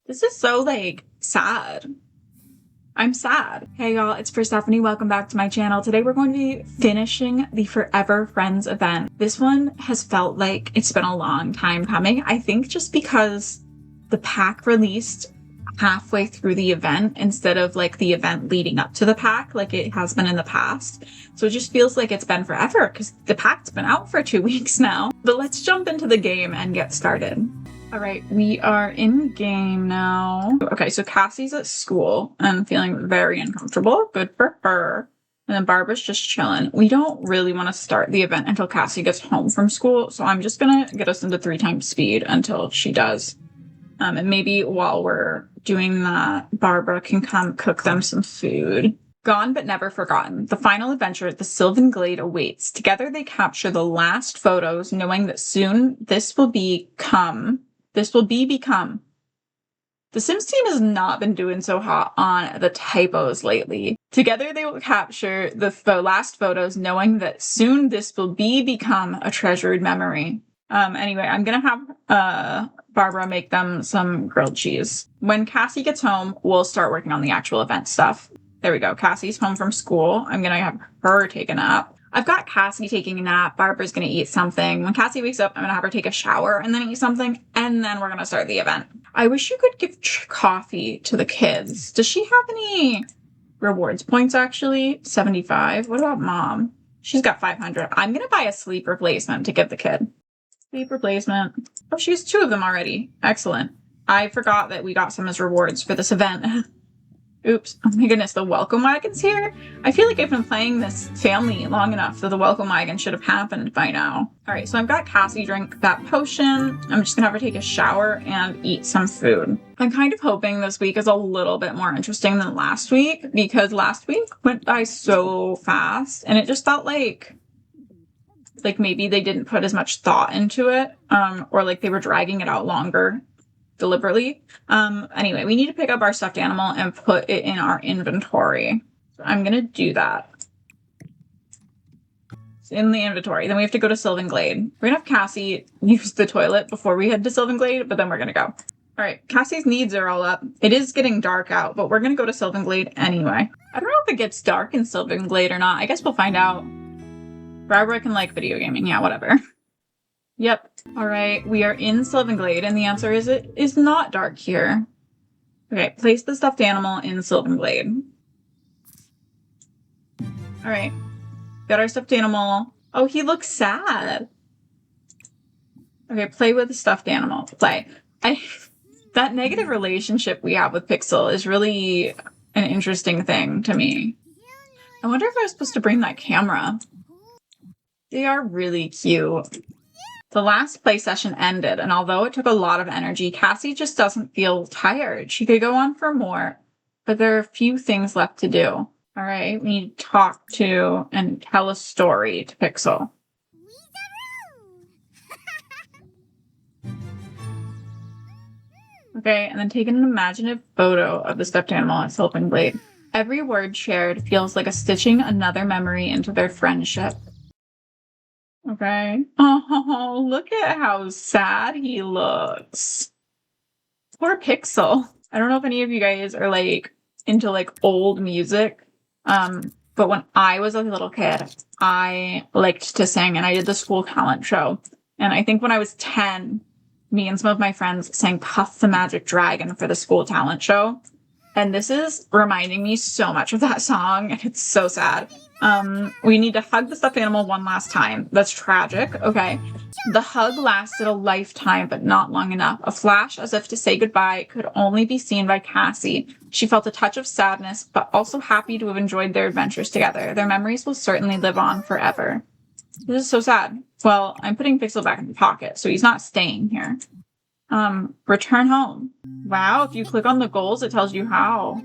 This is so, like, sad. I'm sad. Hey y'all, it's Stephanie. Welcome back to my channel. Today we're going to be finishing the Forever Friends event. This one has felt like it's been a long time coming. I think just because the pack released halfway through the event instead of like the event leading up to the pack like it has been in the past. So it just feels like it's been forever because the pack's been out for 2 weeks now. But let's jump into the game and get started. All right, we are in game now. Okay, so Cassie's at school and feeling very uncomfortable. Good for her. And then Barbara's just chilling. We don't really want to start the event until Cassie gets home from school, so I'm just gonna get us into 3 times speed until she does. And maybe while we're doing that, Barbara can come cook them some food. Gone but never forgotten. The final adventure at the Sylvan Glade awaits. Together they capture the last photos, knowing that soon this will become. The Sims team has not been doing so hot on the typos lately. Together they will capture the last photos, knowing that soon this will become a treasured memory. Anyway, I'm gonna have Barbara make them some grilled cheese. When Cassie gets home, we'll start working on the actual event stuff. There we go. Cassie's home from school. I'm gonna have her take a nap. I've got Cassie taking a nap. Barbara's gonna eat something. When Cassie wakes up, I'm gonna have her take a shower and then eat something, and then we're gonna start the event. I wish you could give coffee to the kids. Does she have any rewards points, actually? 75. What about Mom? She's got 500. I'm gonna buy a sleep replacement to give the kid. Sleep replacement. Oh, she has 2 of them already. Excellent. I forgot that we got some as rewards for this event. Oops. Oh my goodness, the welcome wagon's here? I feel like I've been playing this family long enough that the welcome wagon should have happened by now. Alright, so I've got Cassie drink that potion. I'm just gonna have her take a shower and eat some food. I'm kind of hoping this week is a little bit more interesting than last week, because last week went by so fast, and it just felt like maybe they didn't put as much thought into it, or like they were dragging it out longer deliberately. Anyway, we need to pick up our stuffed animal and put it in our inventory. So I'm gonna do that. It's in the inventory. Then we have to go to Sylvan Glade. We're gonna have Cassie use the toilet before we head to Sylvan Glade, but then we're gonna go. All right, Cassie's needs are all up. It is getting dark out, but we're gonna go to Sylvan Glade anyway. I don't know if it gets dark in Sylvan Glade or not. I guess we'll find out. Barbara can like video gaming. Yeah, whatever. Yep. All right, we are in Sylvan Glade, and the answer is it is not dark here. Okay, place the stuffed animal in Sylvan Glade. All right, got our stuffed animal. Oh, he looks sad. Okay, play with the stuffed animal. Play. That negative relationship we have with Pixel is really an interesting thing to me. I wonder if I was supposed to bring that camera. They are really cute. The last play session ended, and although it took a lot of energy, Cassie just doesn't feel tired. She could go on for more, but there are a few things left to do. All right, we need to talk to and tell a story to Pixel. Okay, and then take an imaginative photo of the stuffed animal at Sylvan Glade. Every word shared feels like stitching another memory into their friendship. Okay. Oh, look at how sad he looks. Poor Pixel. I don't know if any of you guys are like into like old music. But when I was a little kid, I liked to sing, and I did the school talent show. And I think when I was 10, me and some of my friends sang Puff the Magic Dragon for the school talent show. And this is reminding me so much of that song, and it's so sad. We need to hug the stuffed animal one last time. That's tragic. Okay. The hug lasted a lifetime, but not long enough. A flash as if to say goodbye could only be seen by Cassie. She felt a touch of sadness, but also happy to have enjoyed their adventures together. Their memories will certainly live on forever. This is so sad. Well, I'm putting Pixel back in the pocket, so he's not staying here. Return home. Wow, if you click on the goals, it tells you how.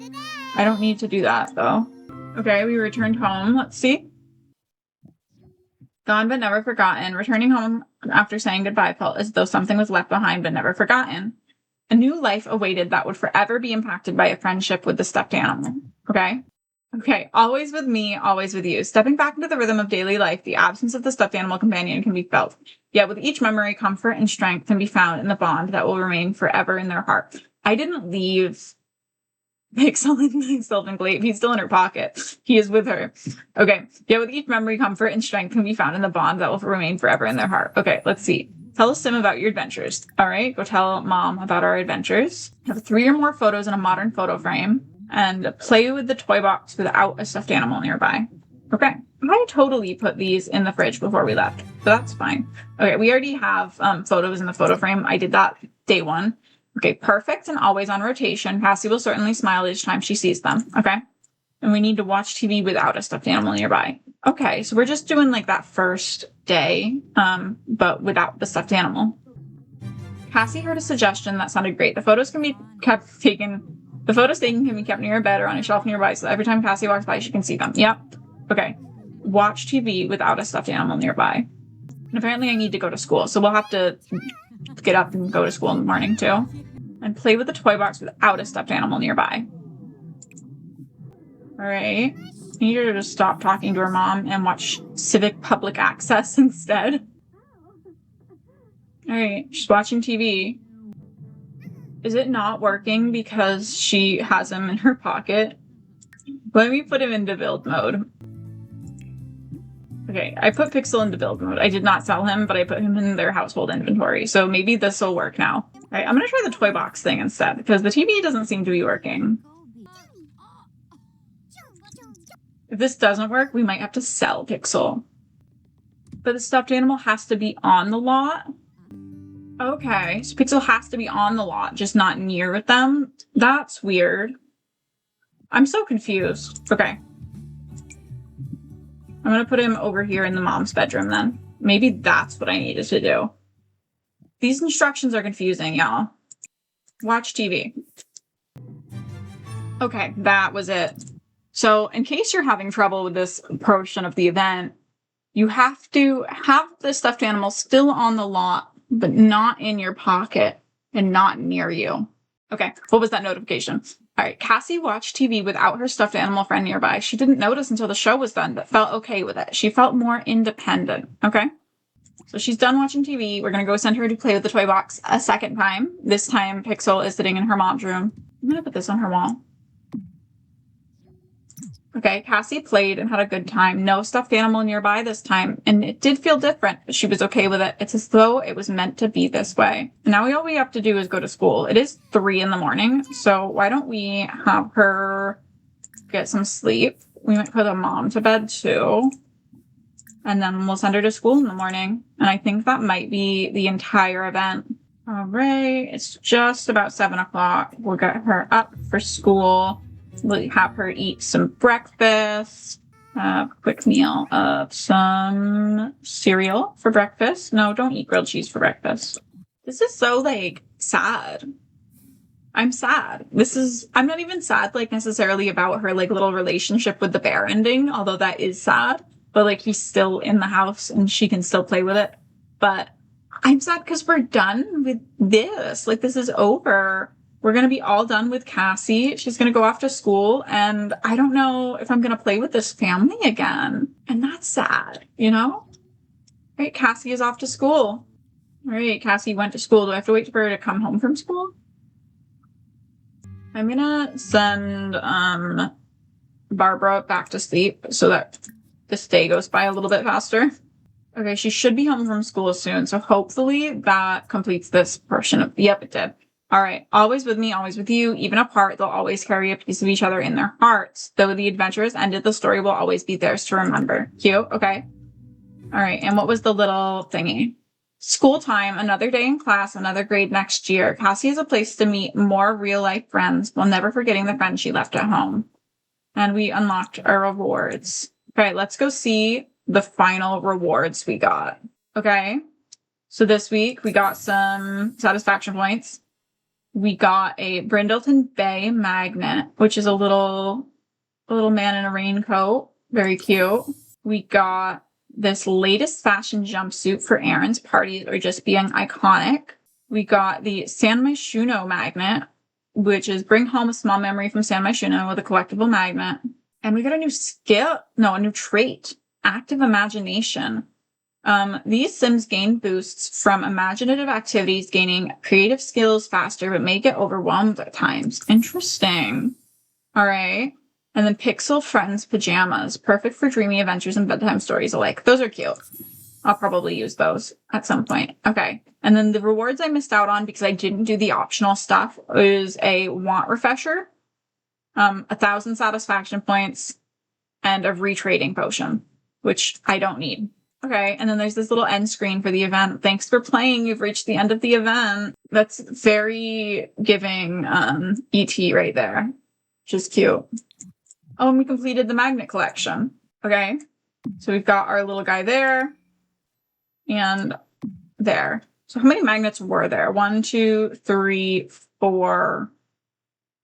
I don't need to do that, though. Okay, we returned home. Let's see. Gone but never forgotten. Returning home after saying goodbye felt as though something was left behind but never forgotten. A new life awaited that would forever be impacted by a friendship with the stuffed animal. Okay? Okay, always with me, always with you. Stepping back into the rhythm of daily life, the absence of the stuffed animal companion can be felt. Yet with each memory, comfort and strength can be found in the bond that will remain forever in their heart. I didn't leave Pixel and Sylvan Glaive. He's still in her pocket. He is with her. Okay. Yeah, with each memory, comfort and strength can be found in the bond that will remain forever in their heart. Okay, let's see. Tell us, Sim, about your adventures. All right, go tell Mom about our adventures. Have 3 or more photos in a modern photo frame. And play with the toy box without a stuffed animal nearby. Okay. I totally put these in the fridge before we left, but that's fine. Okay, we already have photos in the photo frame. I did that day 1. Okay, perfect and always on rotation. Cassie will certainly smile each time she sees them. Okay. And we need to watch TV without a stuffed animal nearby. Okay, so we're just doing like that first day, but without the stuffed animal. Cassie heard a suggestion that sounded great. The photos taken can be kept near her bed or on a shelf nearby, so every time Cassie walks by, she can see them. Yep. Okay. Watch TV without a stuffed animal nearby. And apparently I need to go to school, so we'll have to get up and go to school in the morning too. And play with the toy box without a stuffed animal nearby. All right. I need her to stop talking to her mom and watch Civic Public Access instead. All right. She's watching TV. Is it not working because she has him in her pocket? Let me put him into build mode. Okay, I put Pixel into build mode. I did not sell him, but I put him in their household inventory. So maybe this will work now. All right, I'm going to try the toy box thing instead because the TV doesn't seem to be working. If this doesn't work, we might have to sell Pixel. But the stuffed animal has to be on the lot. Okay, so Pixel has to be on the lot, just not near with them. That's weird. I'm so confused. Okay. I'm going to put him over here in the mom's bedroom then. Maybe that's what I needed to do. These instructions are confusing, y'all. Watch TV. Okay, that was it. So in case you're having trouble with this portion of the event, you have to have the stuffed animal still on the lot, but not in your pocket and not near you. Okay, what was that notification? All right, Cassie watched TV without her stuffed animal friend nearby. She didn't notice until the show was done, but felt okay with it. She felt more independent. Okay, so she's done watching TV. We're going to go send her to play with the toy box a second time. This time, Pixel is sitting in her mom's room. I'm going to put this on her wall. Okay, Cassie played and had a good time. No stuffed animal nearby this time, and it did feel different, but she was okay with it. It's as though it was meant to be this way. Now all we have to do is go to school. It is 3 a.m, so why don't we have her get some sleep? We might put the mom to bed too, and then we'll send her to school in the morning. And I think that might be the entire event. All right, it's just about 7 o'clock. We'll get her up for school. We'll have her eat some breakfast, quick meal of some cereal for breakfast. No, don't eat grilled cheese for breakfast. This is so, like, sad. I'm sad. I'm not even sad, like, necessarily about her, like, little relationship with the bear ending, although that is sad. But, like, he's still in the house and she can still play with it. But I'm sad because we're done with this. Like, this is over. We're going to be all done with Cassie. She's going to go off to school, and I don't know if I'm going to play with this family again. And that's sad, you know? All right, Cassie is off to school. All right, Cassie went to school. Do I have to wait for her to come home from school? I'm going to send Barbara back to sleep so that this day goes by a little bit faster. Okay, she should be home from school soon, so hopefully that completes this portion of... Yep, it did. All right, always with me, always with you. Even apart, they'll always carry a piece of each other in their hearts. Though the adventure has ended, the story will always be theirs to remember. Cute, okay. All right, and what was the little thingy? School time, another day in class, another grade next year. Cassie has a place to meet more real-life friends while never forgetting the friends she left at home. And we unlocked our rewards. Okay, let's go see the final rewards we got. Okay, so this week we got some satisfaction points. We got a Brindleton Bay magnet, which is a little man in a raincoat. Very cute. We got this latest fashion jumpsuit for errands, parties, or just being iconic. We got the San Myshuno magnet, which is bring home a small memory from San Myshuno with a collectible magnet. And we got a new a new trait, active imagination. These Sims gain boosts from imaginative activities, gaining creative skills faster, but may get overwhelmed at times. Interesting. All right. And then Pixel Friends Pajamas, perfect for dreamy adventures and bedtime stories alike. Those are cute. I'll probably use those at some point. Okay. And then the rewards I missed out on because I didn't do the optional stuff is a want refresher, 1,000 satisfaction points, and a retrading potion, which I don't need. Okay, and then there's this little end screen for the event. Thanks for playing. You've reached the end of the event. That's very giving ET right there, which is cute. Oh, and we completed the magnet collection. Okay, so we've got our little guy there and there. So how many magnets were there? 1, 2, 3, 4,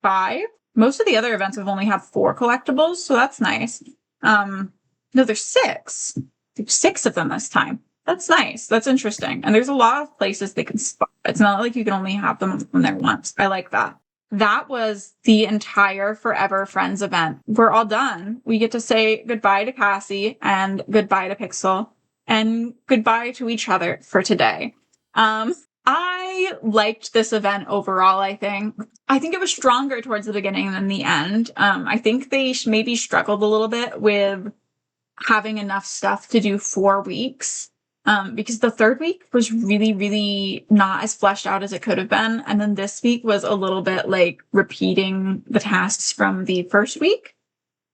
5. Most of the other events have only had 4 collectibles, so that's nice. No, there's 6. There's 6 of them this time. That's nice. That's interesting. And there's a lot of places they can spot. It's not like you can only have them when they're once. I like that. That was the entire Forever Friends event. We're all done. We get to say goodbye to Cassie and goodbye to Pixel and goodbye to each other for today. I liked this event overall, I think. I think it was stronger towards the beginning than the end. I think they maybe struggled a little bit with having enough stuff to do 4 weeks. Because the 3rd week was really, really not as fleshed out as it could have been. And then this week was a little bit like repeating the tasks from the 1st week.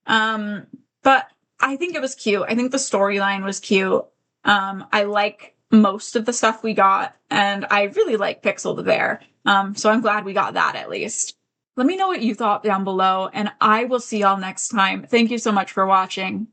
But I think it was cute. I think the storyline was cute. I like most of the stuff we got, and I really like Pixel the Bear. So I'm glad we got that at least. Let me know what you thought down below, and I will see y'all next time. Thank you so much for watching.